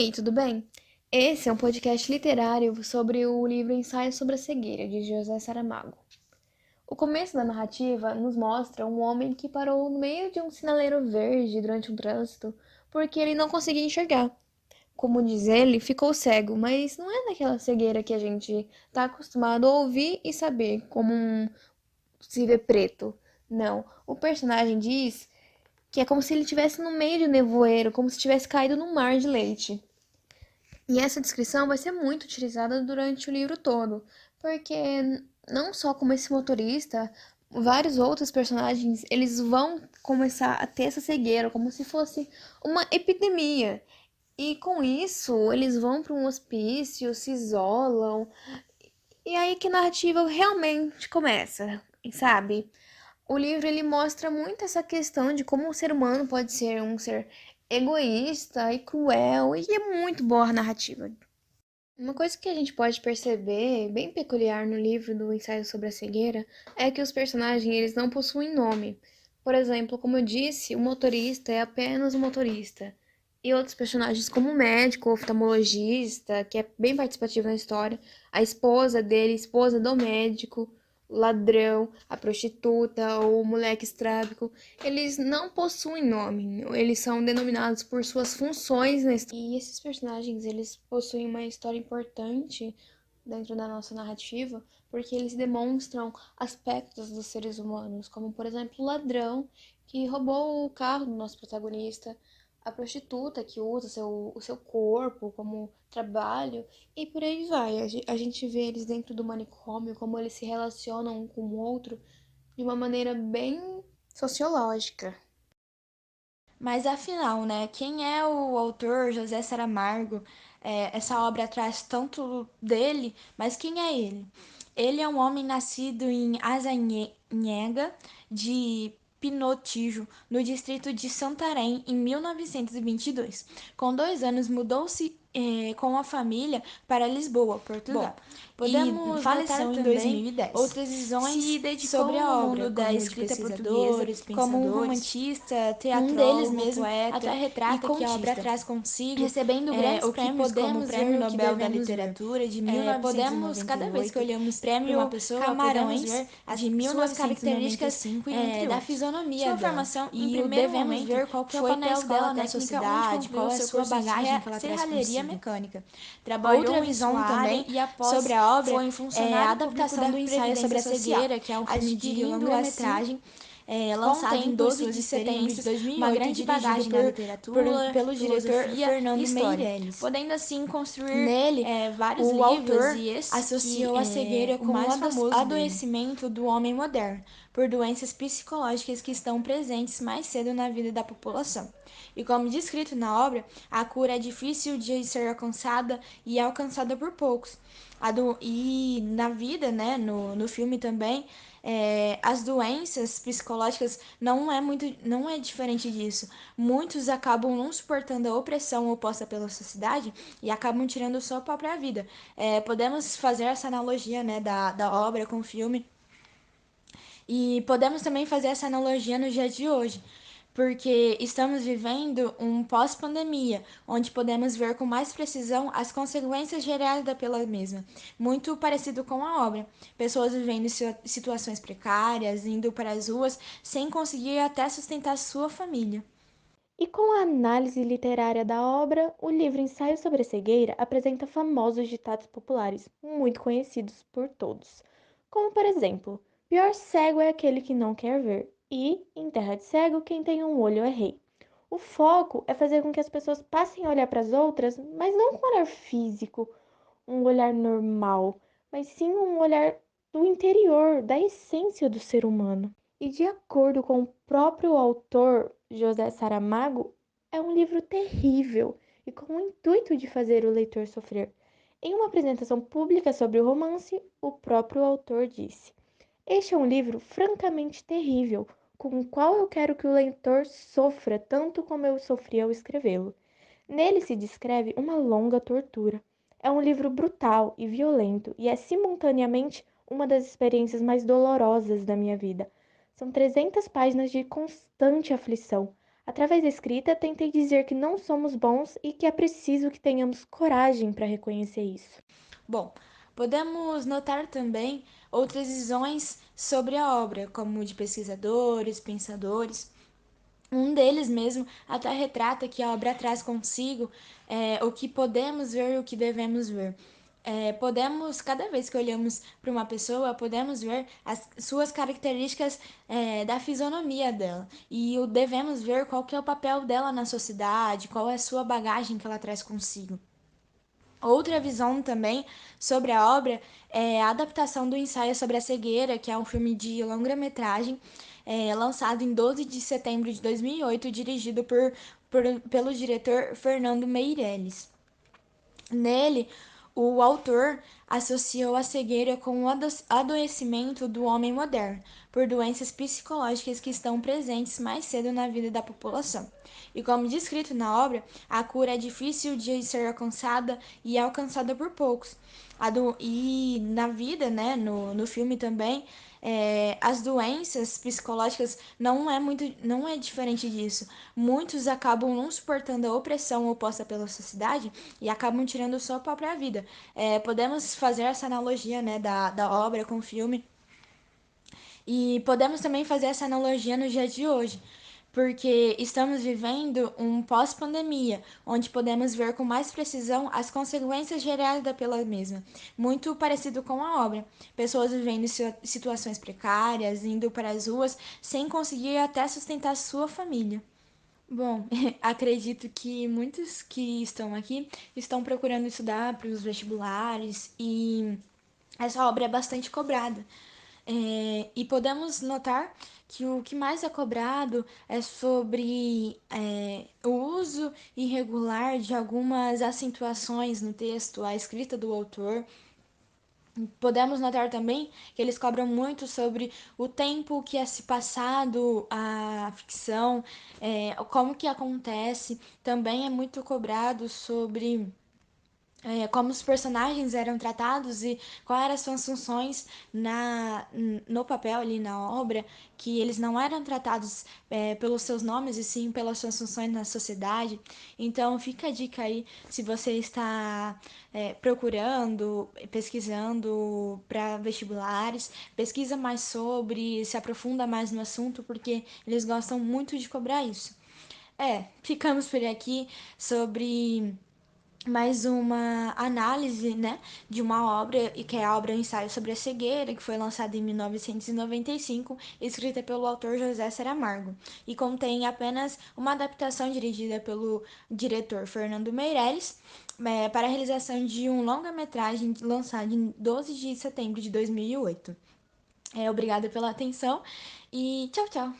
aí, tudo bem? Esse é um podcast literário sobre o livro Ensaio sobre a Cegueira, de José Saramago. O começo da narrativa nos mostra um homem que parou no meio de um sinaleiro verde durante um trânsito porque ele não conseguia enxergar. Como diz ele, ficou cego, mas não é daquela cegueira que a gente está acostumado a ouvir e saber, como se vê preto. Não, o personagem diz que é como se ele estivesse no meio de um nevoeiro, como se tivesse caído num mar de leite. E essa descrição vai ser muito utilizada durante o livro todo, porque não só como esse motorista, vários outros personagens, eles vão começar a ter essa cegueira, como se fosse uma epidemia. E com isso, eles vão para um hospício, se isolam, e aí que a narrativa realmente começa, sabe? O livro ele mostra muito essa questão de como o ser humano pode ser um ser egoísta e cruel, e é muito boa a narrativa. Uma coisa que a gente pode perceber, bem peculiar no livro do Ensaio sobre a Cegueira, é que os personagens eles não possuem nome. Por exemplo, como eu disse, o motorista é apenas um motorista. E outros personagens, como o médico, o oftalmologista, que é bem participativo na história, a esposa dele, esposa do médico, o ladrão, a prostituta, o moleque estrábico, eles não possuem nome, eles são denominados por suas funções na história. E esses personagens, eles possuem uma história importante dentro da nossa narrativa, porque eles demonstram aspectos dos seres humanos, como por exemplo o ladrão que roubou o carro do nosso protagonista, a prostituta que usa o seu corpo como trabalho, e por aí vai. A gente vê eles dentro do manicômio, como eles se relacionam um com o outro de uma maneira bem sociológica. Mas afinal, né, quem é o autor José Saramago? Essa obra traz tanto dele, mas quem é ele? Ele é um homem nascido em Azanhega, de Pinotijo, no distrito de Santarém, em 1922. Com 2 anos, mudou-se com a família para Lisboa, Portugal. E Podemos notar faleceu em também 2010. outras Se visões dedicou sobre a no obra, mundo da como de escrita portuguesa pesquisadores, como um pensadores. romantista, Um deles teatrólogo, mesmo até poeta e retrata que a obra contista, traz consigo recebendo grandes o que prêmios como o podemos Prêmio ver, o que Nobel da devemos ver. Literatura de Podemos, cada vez que 1998, olhamos para uma Prêmio pessoa, podemos Camarões ver de suas características 1995 e entre da outros. fisionomia Sua dela. formação, em E primeiro devemos momento, ver qual que é o foi na papel escola dela na técnica, onde sociedade, concluiu qual é a seu sua curso bagagem de que ela traz serralheria consigo. mecânica. Outra Trabalhou em visão sua área também e, sobre após a foi obra um é a funcionário público adaptação da do ensaio sobre Previdência a Social, cegueira, que é um filme de adquirindo assim, longa-metragem com o lançado em tempo e 12 suas de setembro de experiências, uma 2008, grande dirigido bagagem na literatura, pelo diretor filosofia e Fernando história, Meirelles. podendo assim construir Nele, vários o livros, autor e esse que associou a é cegueira o com o mais famoso dele. adoecimento do homem moderno, por doenças psicológicas que estão presentes mais cedo na vida da população. E como descrito na obra, a cura é difícil de ser alcançada e é alcançada por poucos. E na vida, né, no filme também, as doenças psicológicas não é diferente disso. Muitos acabam não suportando a opressão oposta pela sociedade e acabam tirando sua própria vida. Podemos fazer essa analogia, né, da obra com o filme, e podemos também fazer essa analogia no dia de hoje, porque estamos vivendo um pós-pandemia, onde podemos ver com mais precisão as consequências geradas pela mesma, muito parecido com a obra. Pessoas vivendo situações precárias, indo para as ruas sem conseguir até sustentar sua família. E com a análise literária da obra, o livro Ensaio sobre a Cegueira apresenta famosos ditados populares, muito conhecidos por todos. Como, por exemplo, pior cego é aquele que não quer ver, e, em terra de cego, quem tem um olho é rei. O foco é fazer com que as pessoas passem a olhar para as outras, mas não com um olhar físico, um olhar normal, mas sim um olhar do interior, da essência do ser humano. E de acordo com o próprio autor, José Saramago, é um livro terrível e com o intuito de fazer o leitor sofrer. Em uma apresentação pública sobre o romance, o próprio autor disse: Este é um livro francamente terrível, com o qual eu quero que o leitor sofra tanto como eu sofri ao escrevê-lo. Nele se descreve uma longa tortura. É um livro brutal e violento e é simultaneamente uma das experiências mais dolorosas da minha vida. São 300 páginas de constante aflição, Através da escrita, tentei dizer que não somos bons e que é preciso que tenhamos coragem para reconhecer isso. Bom, podemos notar também outras visões sobre a obra, como de pesquisadores, pensadores. Um deles mesmo até retrata que a obra traz consigo o que podemos ver e o que devemos ver. Cada vez que olhamos para uma pessoa, podemos ver as suas características da fisionomia dela. E devemos ver qual que é o papel dela na sociedade, qual é a sua bagagem que ela traz consigo. Outra visão também sobre a obra é a adaptação do ensaio sobre a cegueira, que é um filme de longa-metragem lançado em 12 de setembro de 2008, dirigido pelo diretor Fernando Meirelles. Nele, o autor associou a cegueira com o adoecimento do homem moderno, por doenças psicológicas que estão presentes mais cedo na vida da população. E como descrito na obra, a cura é difícil de ser alcançada e é alcançada por poucos. E na vida, né, no filme também, as doenças psicológicas não é diferente disso. Muitos acabam não suportando a opressão oposta pela sociedade e acabam tirando sua própria vida. Podemos fazer essa analogia, né, da obra com o filme e podemos também fazer essa analogia no dia de hoje, porque estamos vivendo um pós-pandemia, onde podemos ver com mais precisão as consequências geradas pela mesma, muito parecido com a obra. Pessoas vivendo situações precárias, indo para as ruas, sem conseguir até sustentar sua família. Bom, acredito que muitos que estão aqui estão procurando estudar para os vestibulares e essa obra é bastante cobrada. E podemos notar que o que mais é cobrado é sobre o uso irregular de algumas acentuações no texto, a escrita do autor. Podemos notar também que eles cobram muito sobre o tempo que é se passado a ficção, como que acontece. Também é muito cobrado sobre como os personagens eram tratados e quais eram as suas funções no papel ali na obra, que eles não eram tratados pelos seus nomes e sim pelas suas funções na sociedade. Então fica a dica aí, se você está procurando, pesquisando para vestibulares, pesquisa mais sobre, se aprofunda mais no assunto, porque eles gostam muito de cobrar isso. Ficamos por aqui sobre mais uma análise, né, de uma obra, que é a obra Ensaio sobre a Cegueira, que foi lançada em 1995, escrita pelo autor José Saramago, e contém apenas uma adaptação dirigida pelo diretor Fernando Meirelles, para a realização de um longa-metragem lançado em 12 de setembro de 2008. Obrigada pela atenção e tchau, tchau!